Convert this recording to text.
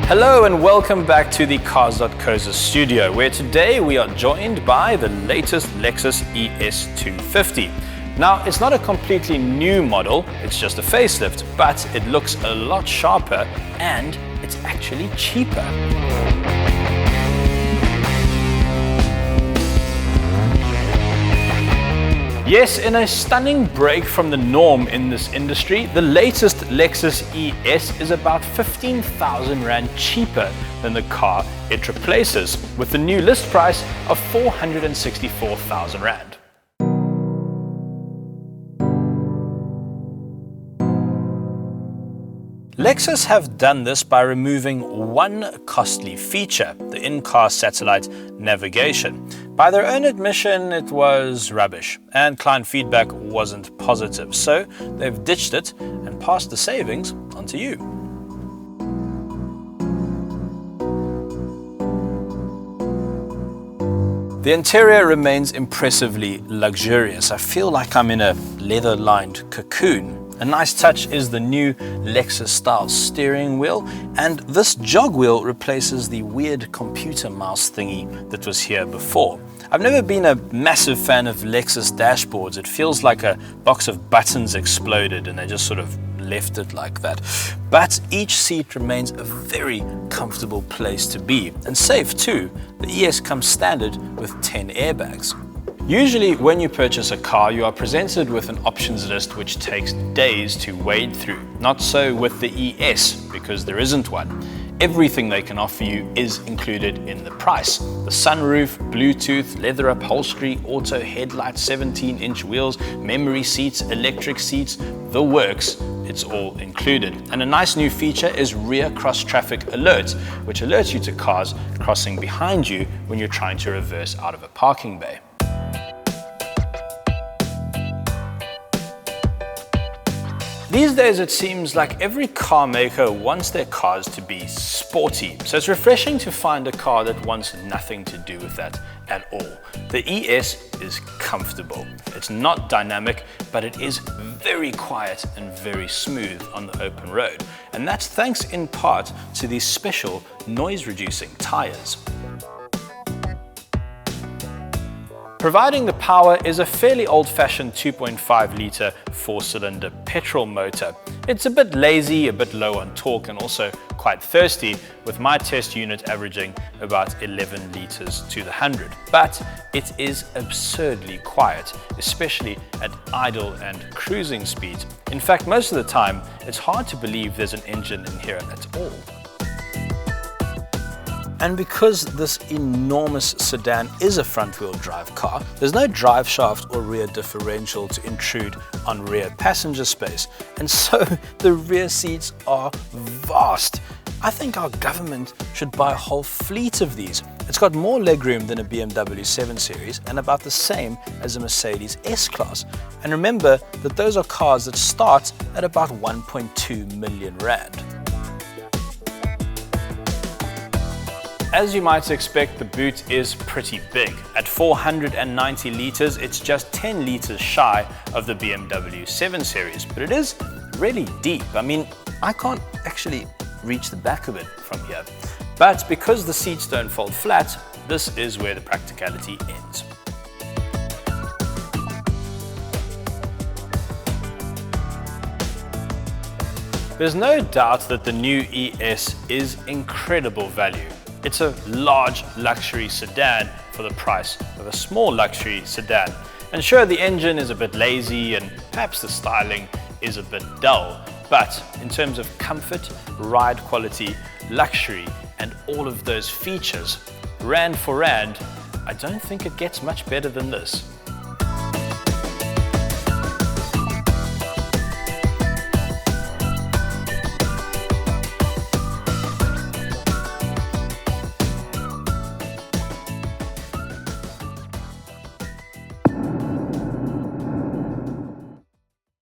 Hello and welcome back to the Cars.co.za studio, where today we are joined by the latest Lexus ES 250. Now, it's not a completely new model, it's just a facelift, but it looks a lot sharper and it's actually cheaper. Yes, in a stunning break from the norm in this industry, the latest Lexus ES is about 15,000 Rand cheaper than the car it replaces, with the new list price of 464,000 Rand. Lexus have done this by removing one costly feature, the in-car satellite navigation. By their own admission, it was rubbish, and client feedback wasn't positive, so they've ditched it and passed the savings on to you. The interior remains impressively luxurious. I feel like I'm in a leather-lined cocoon. A nice touch is the new Lexus-style steering wheel, and this jog wheel replaces the weird computer mouse thingy that was here before. I've never been a massive fan of Lexus dashboards. It feels like a box of buttons exploded and they just sort of left it like that. But each seat remains a very comfortable place to be, and safe too. The ES comes standard with 10 airbags. Usually when you purchase a car, you are presented with an options list which takes days to wade through. Not so with the ES, because there isn't one. Everything they can offer you is included in the price. The sunroof, Bluetooth, leather upholstery, auto headlights, 17-inch wheels, memory seats, electric seats, the works, it's all included. And a nice new feature is rear cross-traffic alert, which alerts you to cars crossing behind you when you're trying to reverse out of a parking bay. These days it seems like every car maker wants their cars to be sporty, so it's refreshing to find a car that wants nothing to do with that at all. The ES is comfortable. It's not dynamic, but it is very quiet and very smooth on the open road. And that's thanks in part to these special noise-reducing tires. Providing the power is a fairly old-fashioned 2.5-litre four-cylinder petrol motor. It's a bit lazy, a bit low on torque, and also quite thirsty, with my test unit averaging about 11 litres to the 100. But it is absurdly quiet, especially at idle and cruising speed. In fact, most of the time, it's hard to believe there's an engine in here at all. And because this enormous sedan is a front-wheel drive car, there's no drive shaft or rear differential to intrude on rear passenger space, and so the rear seats are vast. I think our government should buy a whole fleet of these. It's got more legroom than a BMW 7 Series and about the same as a Mercedes S-Class. And remember that those are cars that start at about 1.2 million Rand. As you might expect, the boot is pretty big. At 490 litres, it's just 10 litres shy of the BMW 7 Series, but it is really deep. I mean, I can't actually reach the back of it from here. But because the seats don't fold flat, this is where the practicality ends. There's no doubt that the new ES is incredible value. It's a large luxury sedan for the price of a small luxury sedan. And sure, the engine is a bit lazy and perhaps the styling is a bit dull, but in terms of comfort, ride quality, luxury, and all of those features, Rand for Rand, I don't think it gets much better than this.